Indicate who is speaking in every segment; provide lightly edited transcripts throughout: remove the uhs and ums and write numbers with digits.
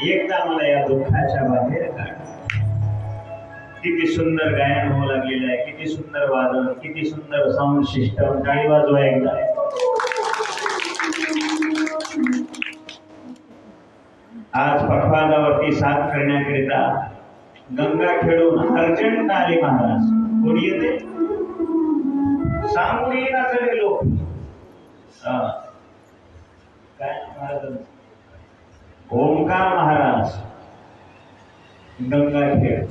Speaker 1: एकदा मला या दुःखाच्या बाहेर काढ. किती सुंदर गायन होऊ लागलेलं आहे, किती सुंदर वादन, किती सुंदर साऊंड सिस्टम. टाळी वाजवा एकदा. आज पखवाजावरती साथ करण्याकरिता गंगा खेळून अर्जंट आले महाराज. कोणी येते सांगून येणार लोक. काय महाराज? ओमकार महाराज गंगाखेड.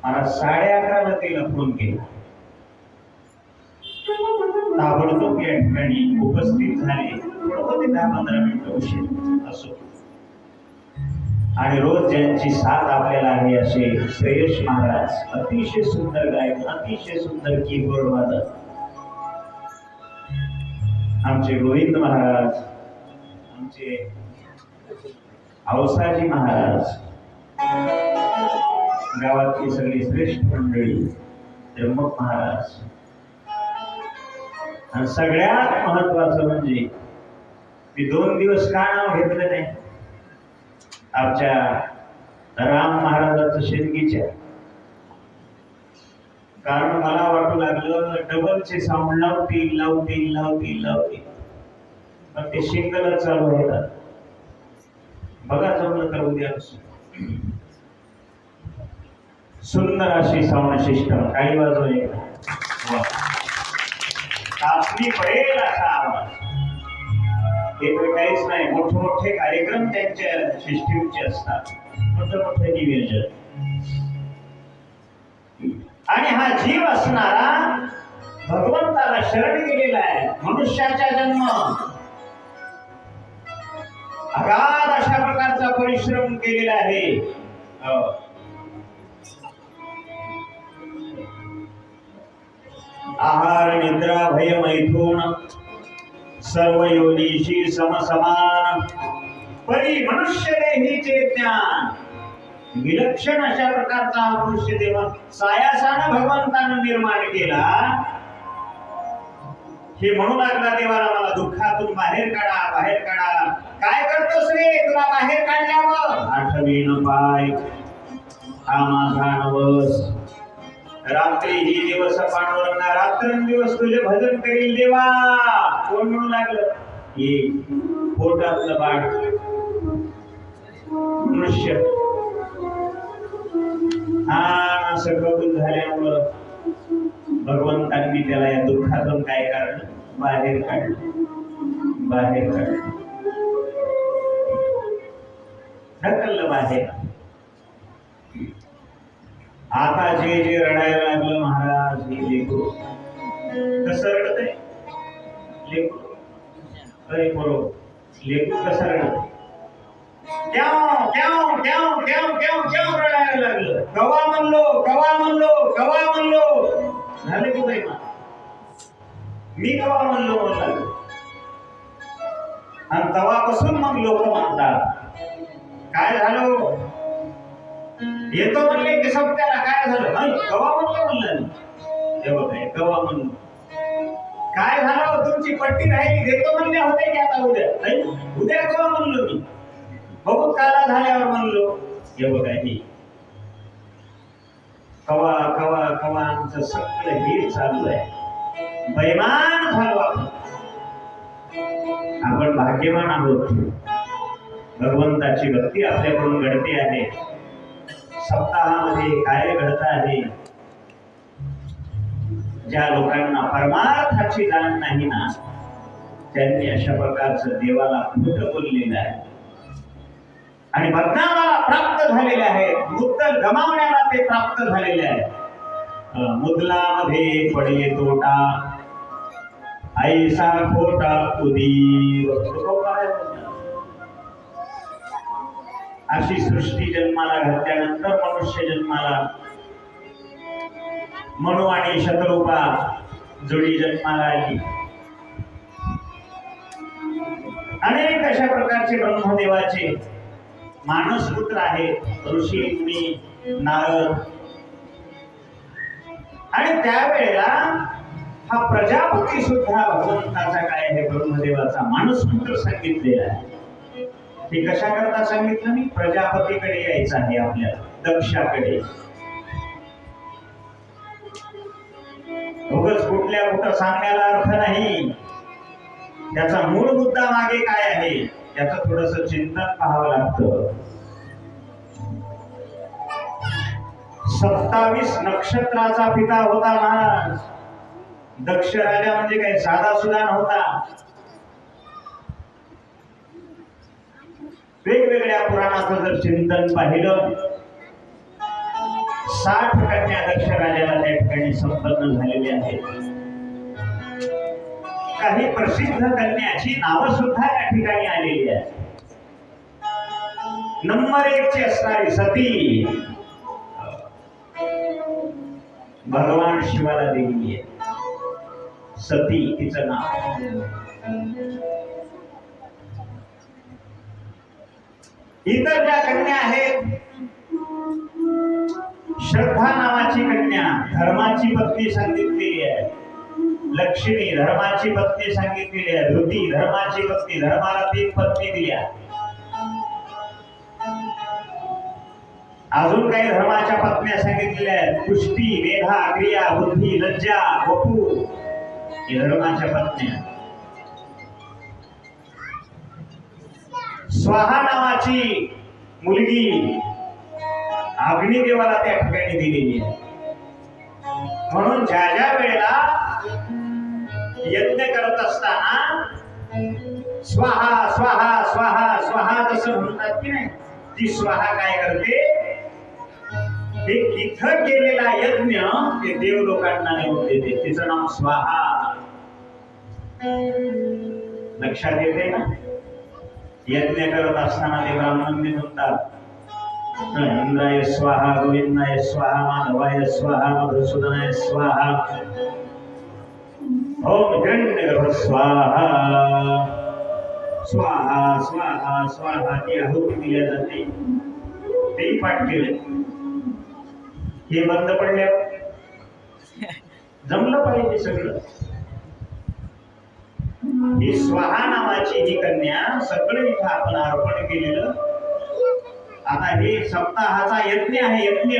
Speaker 1: मला 11:30ला तिला फोन केला. ताबडतोब या ठिकाणी उपस्थित झाले. होते 10-15 मिनिटं उशीर असो. आणि रोज ज्यांची साथ आपल्याला आहे असे श्रेयश महाराज, अतिशय सुंदर गायक, अतिशय सुंदर कीबोर्ड वादक. आमचे गोविंद महाराज, आमचे औसाजी महाराज, गावातली सगळी श्रेष्ठ मंडळी, त्र्यंबक महाराज. आणि सगळ्यात महत्वाचं म्हणजे मी 2 दिवस का नाव घेतलं नाही आमच्या राम महाराजाचं शेतकीच्या. कारण मला वाटू लागलं डबलचे साऊंड लावतील पण ते सिंगलच चालू होतात. बघा जमलं तर उद्या सुंदर अशी साऊंड सिस्टम. काही वाजव एकदा. कापणी पडेल असा आवाज. हे तर काहीच नाही. मोठे कार्यक्रम त्यांच्या सिस्टीमचे असतात, मोठे नियोजन. आणि हा जीव असणारा भगवंताला शरण गेलेला आहे. मनुष्याचा जन्म अगाध अशा प्रकारचा परिश्रम केलेला आहे. आहार निद्रा भय मैथुन सर्व योनीशी समसमान परी मनुष्य देहीचे ज्ञान. विलक्षण अशा प्रकारचा मनुष्य देव सायासानं भगवंतानं निर्माण केला. हे म्हणू लागला देवाला, मला दुःखातून बाहेर काढा. काय करतोस रे? तुला बाहेर काढल्यावर आठवीन पाय हा माझा नवस. रात्री ही दिवस पांडुरंगा रात्रंदिवस तुझे भजन करील देवा. कोण म्हणू लागलं? हे पोटातलं बाळ मनुष्य. हा सगळं झाल्यामुळं भगवंतांनी त्याला या दुःखातून काय काढलं? बाहेर काढलं. ढकललं बाहेर. आता जे रडायला लागलं महाराज, हे लेकरू कसं रडतंय? लेकरू कसं रडत? रडायला लागलं. कवा म्हणलो झाले की नाही? मी कवा म्हणलो म्हणलं. आणि तवापासून मग लोक म्हणतात काय झालं? येतो म्हणले की सत्याला काय झालं? नाही कवा म्हणलं. कवा म्हणलो काय झालं? तुमची पट्टी राहिली देतो म्हणले होते की आता उद्या कवा म्हणलो मी? बहुत काला झाल्यावर म्हणलो. हे बघा ही कवा आमचं सगळं हे चालू आहे. बैमान झालो आपण भाग्यवान आहोत. भगवंताची भक्ती आपल्याकडून घडते आहे. सप्ताहामध्ये काय घडत आहे? ज्या लोकांना परमार्थाची जाण नाही ना, त्यांनी अशा प्रकारचं देवाला खोट बोललेलं आहे आणि बदनामाला प्राप्त झालेले आहे, मुद्दल गमावण्याला ते प्राप्त झालेले आहे. मुदलामध्ये पडले तोटा, ऐसा खोटा कुदी. अशी सृष्टी जन्माला घातल्यानंतर मनुष्य जन्माला मनू आणि शतरूपा जोडी जन्माला आली. अनेक अशा प्रकारचे ब्रह्मदेवाचे मानसपुत्र आहेत, ऋषी मुनी, नारद. आणि त्यावेळेला हा प्रजापती सुद्धा भगवंताचा काय आहे, ब्रह्मदेवाचा मानसपुत्र सांगितलेला आहे. ते कशा करता सांगितलं मी? प्रजापतीकडे यायचं आहे आपल्याला, दक्षाकडे. उगाच कुठल्या कुठं सांगण्याला अर्थ नाही. त्याचा मूळ मुद्दा मागे काय आहे त्याचं थोडस चिंतन पाहावं लागतं. 27 नक्षत्राचा पिता होता महाराज. दक्ष राजा म्हणजे काही साधा सुद्धा नव्हता. वेगवेगळ्या पुराणाचं जर चिंतन पाहिलं, 60 कन्या दक्ष राजाला त्या ठिकाणी संपन्न झालेली आहेत. काही प्रसिद्ध कन्याची नावं सुद्धा या ठिकाणी आलेली आहेत. नंबर 1 ची असणारी सती भगवान शिवाला दिलेली आहे. सती तिचं नाव. इतर ज्या कन्या आहेत, श्रद्धा नावाची कन्या धर्माची पत्नी सांगितलेली आहे. लक्ष्मी धर्माची पत्नी सांगितलेली आहे. धृती धर्माची पत्नी, धर्माला 3 पत्नी दिल्या. अजून काही धर्माच्या पत्न्या सांगितलेल्या आहेत. पुष्टी, मेधा, क्रिया, बुद्धी, लज्जा, वपू हे धर्माच्या पत्न्या. स्वाहा नावाची मुलगी अग्निदेवाला त्या ठिकाणी दिलेली आहे. म्हणून ज्या ज्या वेळेला यज्ञ करत असताना स्वाहा स्वाहा स्वाहा स्वाहा जसं म्हणतात की नाही, ती स्वाहा काय करते, ते इथं केलेला यज्ञ ते देव लोकांना निवड देते. तिचं नाव स्वाहा. लक्षात येते ना? यज्ञ करत असताना ते ब्राह्मण म्हणतात, इंद्राय स्वाहा, गोविंदाय स्वाहा, माधवाय स्वाहा, मधुसूदनाय स्वाहा, ओम हिरण्यगर्भ स्वाहा. स्वाहा स्वाहा स्वाहा ती आहुती दिल्या जाते. तेही पाठ केले. हे बंद पडल्यावर जमलं पाहिजे सगळं. ही स्वाहा नावाची ही कन्या सगळं इथं आपण अर्पण केलेलं. आता हे सप्ताहाचा यज्ञ आहे, यज्ञ.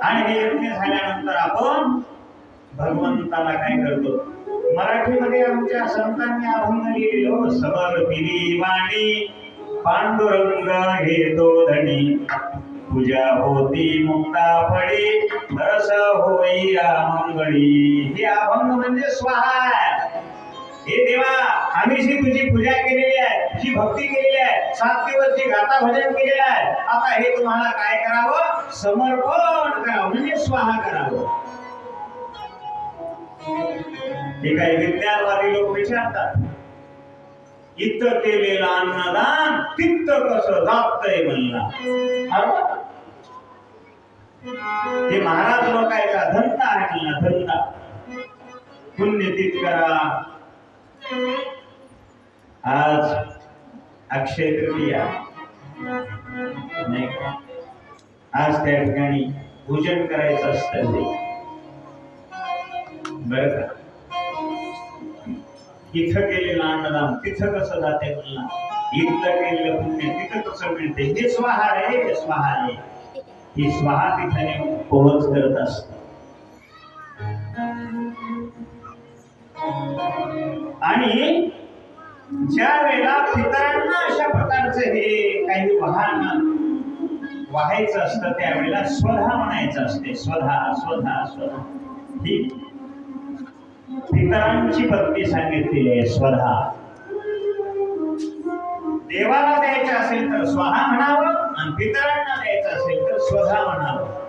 Speaker 1: आणि हे यज्ञ झाल्यानंतर आपण भगवंताला काय करतो, मराठीमध्ये आमच्या संतांनी अभंग लिहिलेलो, समर्पिली वाणी पांडुरंग हे तो धनी, पूजा होती मुक्ता फळी, रस होई मंगळी. हे अभंग म्हणजे स्वाहा. हे देवा, आम्ही जी तुझी पूजा केलेली आहे, तुझी भक्ती केलेली आहे, 7 दिवस जी गाथा भजन केलेलं आहे, आता हे तुम्हाला काय करावं, समर्पण करावं, म्हणजे स्वाहा करावं. हे काही विज्ञानवादी लोक विचारतात, इथं केलेलं अन्नदान तिथं कसं जातंय म्हणला. हे महाराज लोकांचा धंदा आहे म्हणला, धंदा. पुण्यतीत करा. आज अक्षय तृतीया नाही का, आज त्या ठिकाणी पूजन करायचं असतं ते, बरं का. इथं केलेलं अन्नदान तिथं कसं जाते म्हणला, इथं केलेलं पुण्य तिथं कसं मिळते. हे स्वाहा आहे, हे स्वाहा आहे. ही स्वाहा तिथं पोहोच करत असत. आणि ज्या वेळेला पितरांना अशा प्रकारचं हे काही वाहन वाहायचं असतं त्यावेळेला स्वधा म्हणायचं असते. स्वधा स्वधा स्वधा ही पितरांची पद्धती सांगितलेली आहे. स्वधा देवाला द्यायचं असेल तर स्वाहा म्हणावं आणि पितरांना द्यायचं असेल तर स्वधा म्हणावं.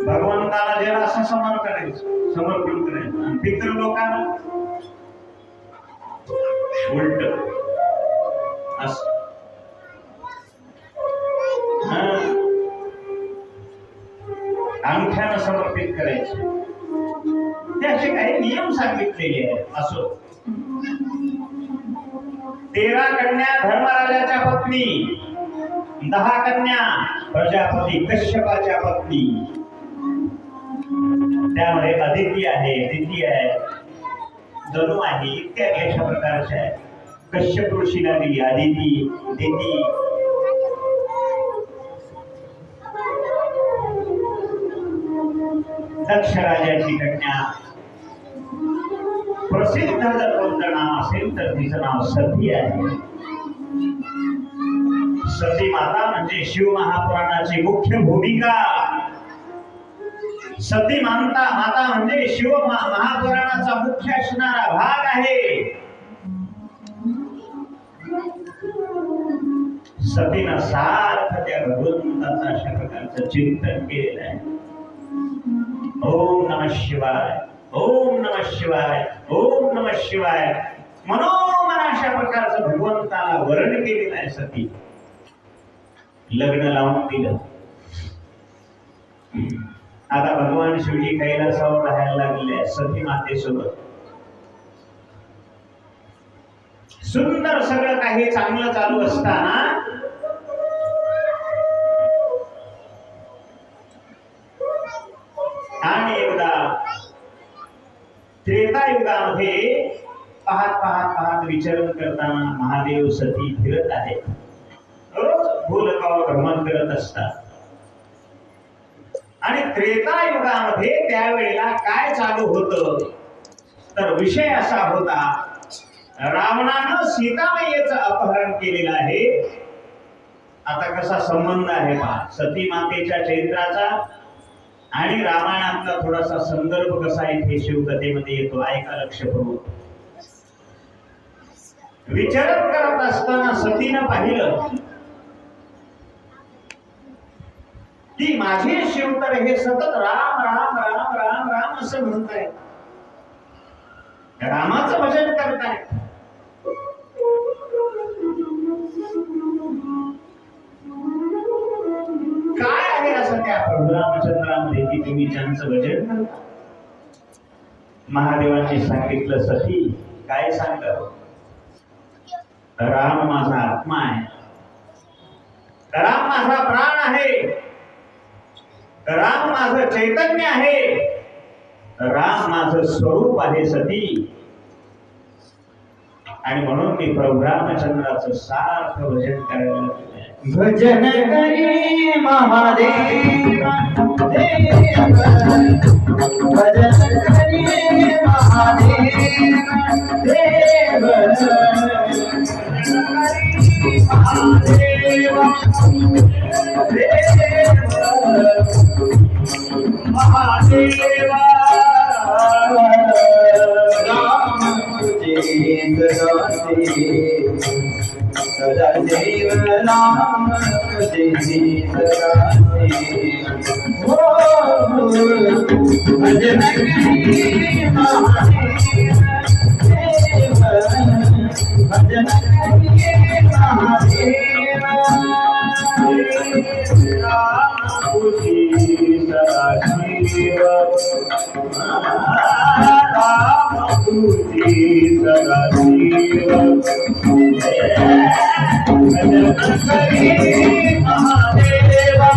Speaker 1: भगवंताला जरा असं समर्पण करायचं आणि पितृ लोकांना उलट असं. अंगठ्यानं समर्पित करायचं. ते असे काही नियम सांगितलेले आहेत. असो 13 कन्या धर्मराजाच्या पत्नी, 10 कन्या प्रजापती कश्यपाच्या पत्नी. त्यामध्ये अदिती आहे, दिती आहे, जणू आहे, इत्यादी अशा प्रकारच्या आहेत. कश्यप ऋषीला दिली अदिती, दिती. दक्ष राजाची कन्या प्रसिद्ध जर कोणतं नाव असेल तर तिचं नाव सती आहे. सती माता म्हणजे शिव महापुराणाची मुख्य भूमिका. सती माता म्हणजे शिव महापुराणाचा मुख्य असणारा भाग आहे. सतीनं सार्थ त्या भगवंताचा अशा प्रकारचं चिंतन केलेलं आहे. ओम नमः शिवाय, ओम नमः शिवाय, ओम नमः शिवाय मनोमन अशा प्रकारचं भगवंताला वर्ण केलेलं आहे. सती लग्न लावून दिलं. आता भगवान शिवजी कैलासावर राहायला लागले सती मातेसोबत. सुंदर सगळं काही चांगलं चालू असताना आणि एकदा त्रेतायुगामध्ये पाहत विचरण करताना महादेव सती फिरत आहेत. रोज भूलोकावर भ्रमण करत असतात. आणि त्रेतायुगामध्ये त्यावेळेला काय चालू होतं तर विषय असा होता, रावणानं सीतामाईचं अपहरण केलेलं आहे. आता कसा संबंध आहे पहा सती मातेच्या चरित्राचा आणि रामायणातला थोडासा संदर्भ कसा इथे शिवकथेमध्ये येतो. ऐका लक्षपूर्वक. विचार करत असताना सतीनं पाहिलं की माझे शिव तर हे सतत राम राम राम राम राम असं म्हणताय, रामाचं भजन करताय. काय आहे असं त्या प्रभू रामचंद्रामध्ये की तुम्ही त्यांचं भजन करता? महादेवांनी सांगितलं सती काय सांगत, राम माझा आत्मा आहे, राम माझा प्राण आहे, राम माझं चैतन्य आहे, राम माझं स्वरूप आहे सती. आणि म्हणून मी प्रभू रामचंद्राचं सार्थ भजन करायला लागले.
Speaker 2: भजन करी महादेव भजन करी महादेव देव महादेवा राम तुझे सदा देव नाम तुझे हो भजन करी महादेव भजन करी महादेव राम तुझे सदा देव राम तुझे सदा देव भजन करी महादेवा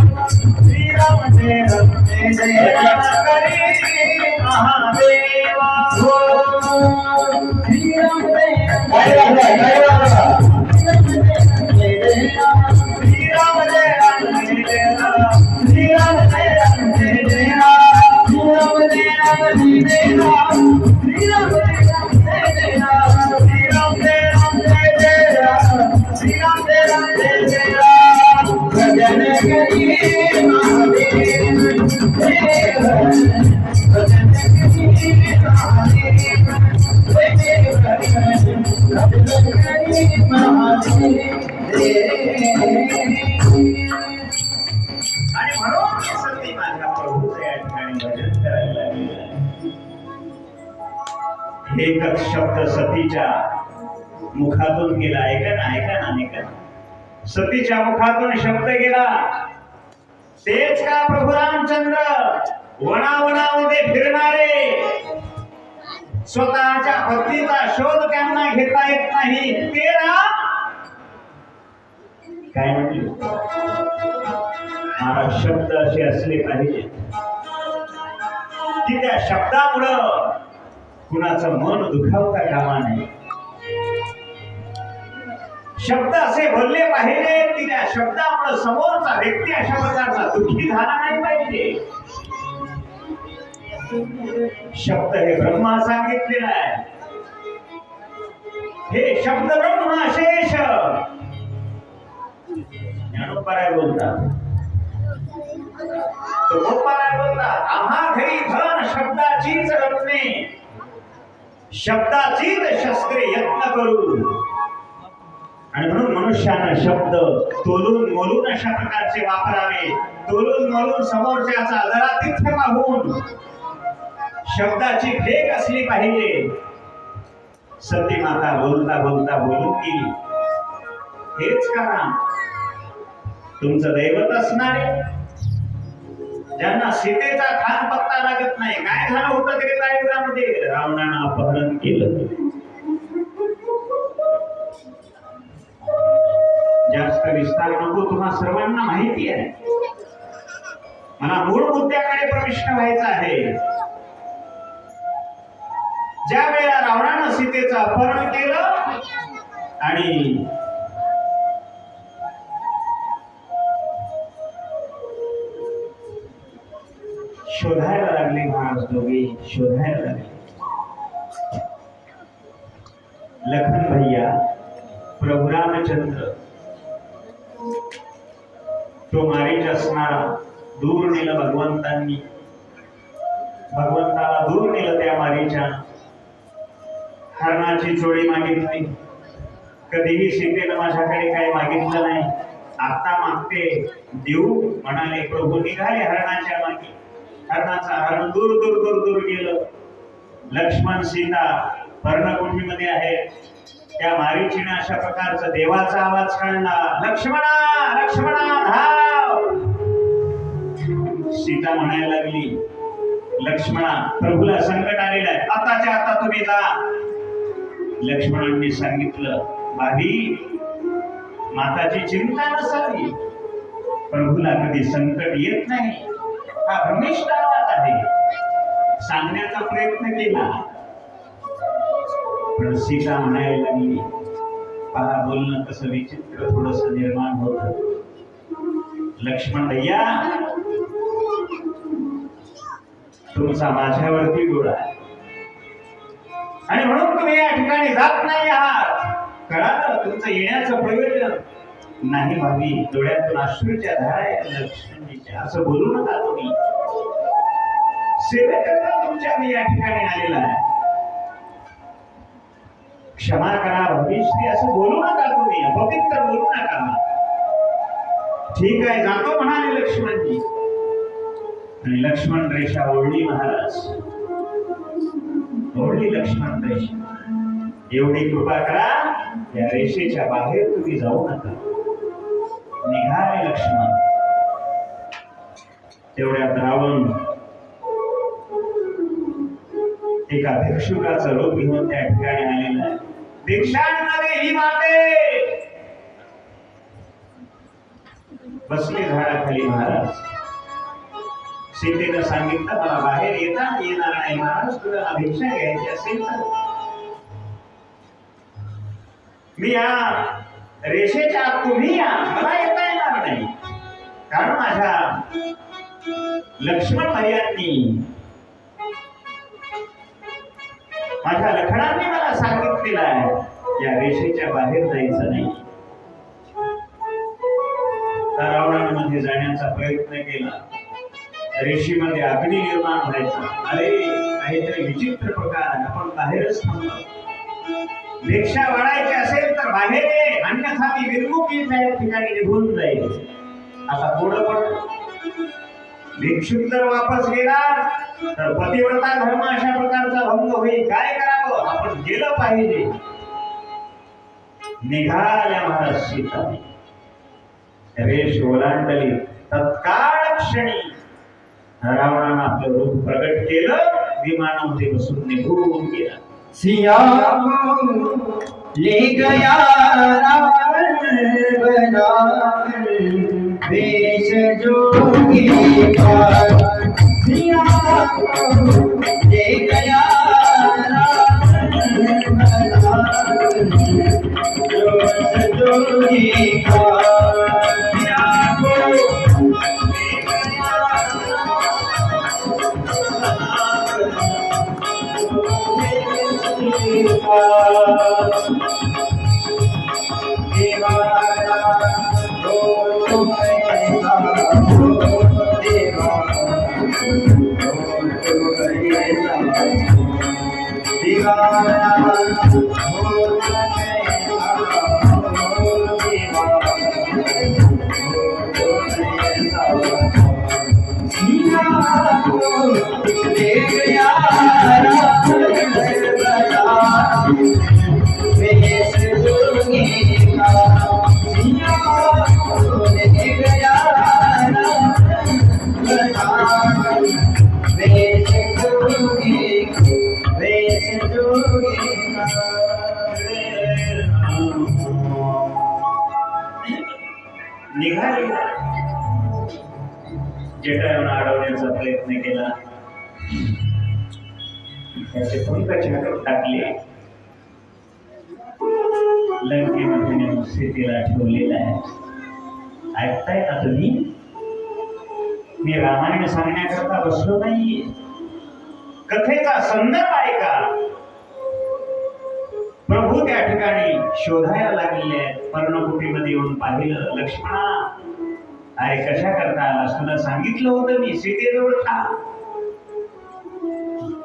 Speaker 2: श्री राम जय राम जय करी महादेवा हो श्री राम जय राम श्री राम जय राम जय राम श्री राम जय राम जय राम श्री राम जय राम जय राम श्री राम जय राम जय राम श्री राम जय राम जय भजन करी महादेव भजन करी
Speaker 1: आणि म्हणून सती माझ्या प्रभूचं या ठिकाणी भजन करायला लागलेलं आहे. एकच शब्द सतीच्या मुखातून गेला. ऐका ना, ऐका ना, ऐका ना. सतीच्या मुखातून शब्द गेला. तेच का प्रभू रामचंद्र वनावनामध्ये फिरणारे, स्वतःच्या पत्नीचा शोध त्यांना घेता येत नाही, ते राम काय म्हटले? महाराज शब्द असे असले पाहिजे की त्या शब्दामुळं कुणाचं मन दुखावता कामा नये. शब्द असे बोलले पाहिजे की त्या शब्दामुळे समोरचा व्यक्ती अशा प्रकारचा दुःखी झाला नाही पाहिजे. शब्द हे ब्रह्मा सांगितलेला आहे. हे शब्द ब्रह्म शेष ज्ञानोपाराय बोलतात, तो गोपाराय बोलतात, आम्हा घरी धन शब्दाचीच रत्ने, शब्दाचीच शस्त्रे यत्न करू. आणि म्हणून मनुष्यानं शब्द तोलून मोलून अशा प्रकारचे वापरावे. तोलून मोलून समोरच्याचा जरा तिथे पाहून शब्दाची फेक असली पाहिजे. सती माता बोलता बोलता बोलून गेली. हेच कारण तुमचं दैवत असणारे, ज्यांना सीतेचा खान पत्ता लागत नाही. काय झालं होतं त्रेतायुगामध्ये? रावणानं अपहरण केलं. जास्त विस्तार नको, तुम्हा सर्वांना माहिती आहे. मला मूळ मुद्द्याकडे प्रविष्ट व्हायचं आहे. ज्या वेळेला रावणानं सीतेचं अपहरण केलं आणि शोधायला लागले, महाराज दोघे शोधायला लागले. लखन भैया, प्रभू रामचंद्र तो मारीच असणारा दूर नेलं भगवंतांनी. भगवंताला दूर नेलं त्या मारीच्या. हरणाची चोळी मागितली. कधीही सीतेनं माझ्याकडे काही मागितलं नाही, आता मागते, देऊ म्हणाले. प्रभू निघाले हरणाच्या मागे. हरण दूर दूर दूर दूर गेलं. लक्ष्मण सीता पर्णकुटीमध्ये आहे. त्या मारीचीने अशा प्रकारचा देवाचा आवाज काढला, लक्ष्मणा लक्ष्मणा धाव. सीता म्हणायला लागली, लक्ष्मणा प्रभूला संकट आलेलं आहे, आताच्या आता तुम्ही जा. लक्ष्मणांनी सांगितलं, भाभी माताची चिंता नसावी, प्रभूला कधी संकट येत नाही, हा भ्रमिष्ट आवाज आहे. सांगण्याचा प्रयत्न केला पण सीता म्हणायला लागली, पहा बोलणं कसं विचित्र थोडस निर्माण होत. लक्ष्मण भैया तुमचा माझ्यावरती डोळा आहे आणि म्हणून तुम्ही या ठिकाणी जात नाही आहात. कळालं तुमचं येण्याचं प्रयोजन नाही. भावी डोळ्यातून अश्रूच्या धारा आहेत लक्ष्मणजीच्या, असं बोलू नका तुम्ही. सेवेकरता तुमच्या मी या ठिकाणी आलेला आहे, क्षमा करा भविष्य, असं बोलू नका तुम्ही, अपवित्र बोलू नका. ठीक आहे जातो म्हणाले लक्ष्मणजी. आणि लक्ष्मण रेषा ओढली महाराज, ओढली लक्ष्मण रेषा. एवढी कृपा करा, या रेषेच्या बाहेर तुम्ही जाऊ नका. निघाले लक्ष्मण. तेवढ्यात रावण एका भिक्षुकाचं रूप घेऊन त्या ठिकाणी आलेला आहे. भिक्षांमध्ये ही माते बसले झाडाखाली. महाराज सीतेनं सांगितलं, मला बाहेर येता येणार नाही महाराज, तुला भिक्षा घ्यायची असेल तर. मी या रेषेच्या आत तुम्ही या, मला येता येणार नाही. कारण माझ्या लक्ष्मण भैयांनी, माझ्या लखनांनी मला सांगितलेलं आहे, या रेषेच्या बाहेर जायचं नाही. मध्ये जाण्याचा प्रयत्न केला. रेशीमध्ये अग्नी निर्माण व्हायचा. अरे काहीतरी विचित्र प्रकार आहे. आपण बाहेरच थांबलो. भिक्षा वाढायची असेल तर बाहेर ये, अन्यथा ती विरमुखी त्या ठिकाणी निघून जाईल. आता पुढं पण भिक्षुक जर वापस गेला तर पतिव्रता धर्म अशा प्रकारचा भंग होईल. काय करावं? आपण गेलं पाहिजे. निघाल्या महाराज सीताने रेष ओलांडली. तत्काळ क्षणी रावणानं आपलं रूप प्रकट केलं. विमानामध्ये बसून निघून गेला.
Speaker 2: सिया ले गया रावण बनाकर वेश जोगी का। सिया ले गया रावण बनाकर वेश जोगी का।
Speaker 1: निघाले. जटायून अडवण्याचा प्रयत्न केला. त्याचे पंखाची हातात टाकले. लंकेमध्ये नेऊन सीतेला ठेवलेला आहे. ऐकताय ना तुम्ही? मी रामायण सांगण्याकरता बसलो नाहीये. कथेचा संदर्भ ऐका. प्रभू त्या ठिकाणी शोधायला लागलेले आहेत. पर्णकुटीमध्ये येऊन पाहिलं. लक्ष्मणा, अरे कशा करता आलास? तुला सांगितलं होतं मी सीतेजवळ था.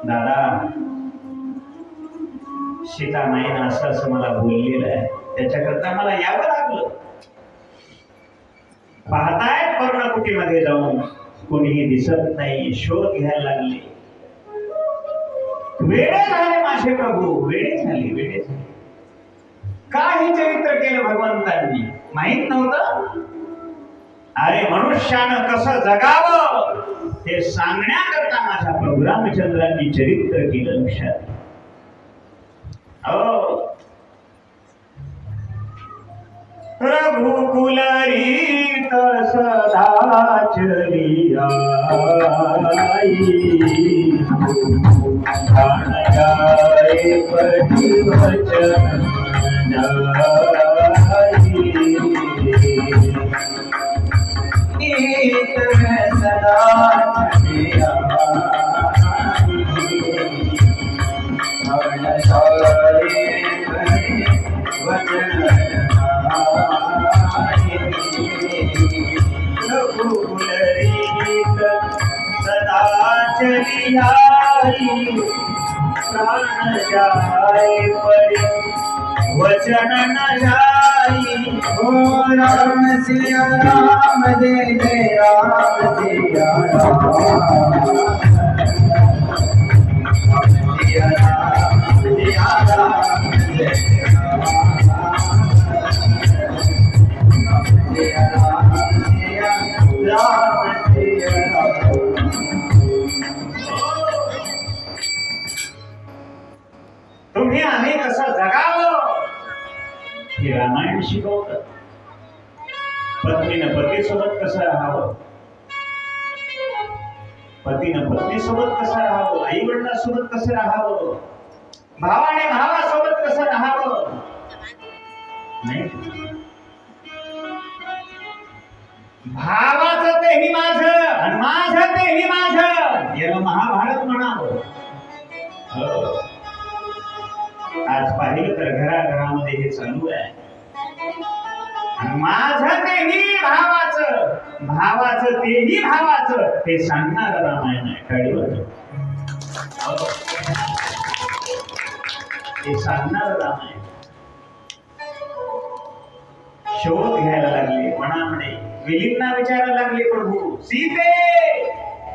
Speaker 1: दादा, सीता माईनं असं असं मला बोललेलं आहे, त्याच्याकरता मला यावं लागलं. पाहताय पर्णकुटीमध्ये जाऊन कोणीही दिसत नाही. शोध घ्यायला लागले. वेडे झाले माझे प्रभू, वेडे झाले. काही चरित्र केलं भगवंतांनी माहित नव्हतं. अरे मनुष्यानं कसं जगावं हे सांगण्याकरता माझ्या प्रभू रामचंद्रांनी चरित्र केलं. लक्षात रघुकुल रीत सदा चलिया जाए पति वचन सदा चलिया सदा चलिया प्राण जाए परि वचन न जाई। ओ राम सिया राम जय जय राम सिया राम सिया राम सिया राम जय जय तुम्ही आम्ही कसं जगावं हे रामायण शिकवतं. पत्नीनं पतीसोबत कसं राहावं, पतीनं पत्नीसोबत कसं राहावं, आई वडिलांसोबत कसं राहावं, भावाने भावासोबत कसं राहावं. नाही, भावाचं तेही माझं आणि माझं तेही माझं, याला महाभारत म्हणावं. आज पाहिलं तर घराघरामध्ये हे चालू आहे. माझं तेही भावाचं भावाचं भावाचं तेही भावाचं हे सांगणारं रामायण आहे. गाडीवर हे सांगणारं रामायण. शोध घ्यायला लागले मनामध्ये, विलींना विचारायला लागले, प्रभू सीते,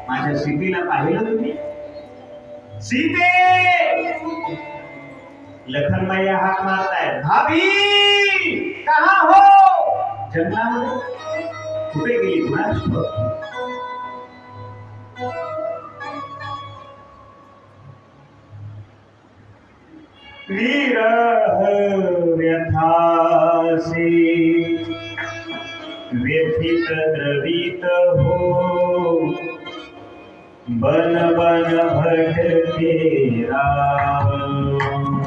Speaker 1: माझ्या सीतेला पाहिलं तुम्ही? सीते, लखनमय्या हाक मारतायत, भाभी कहा हो? जंगलामध्ये. कुठे गेली तुम्हाला? विरह व्यथासे व्यथित द्रवित हो, बन बन भटके राम.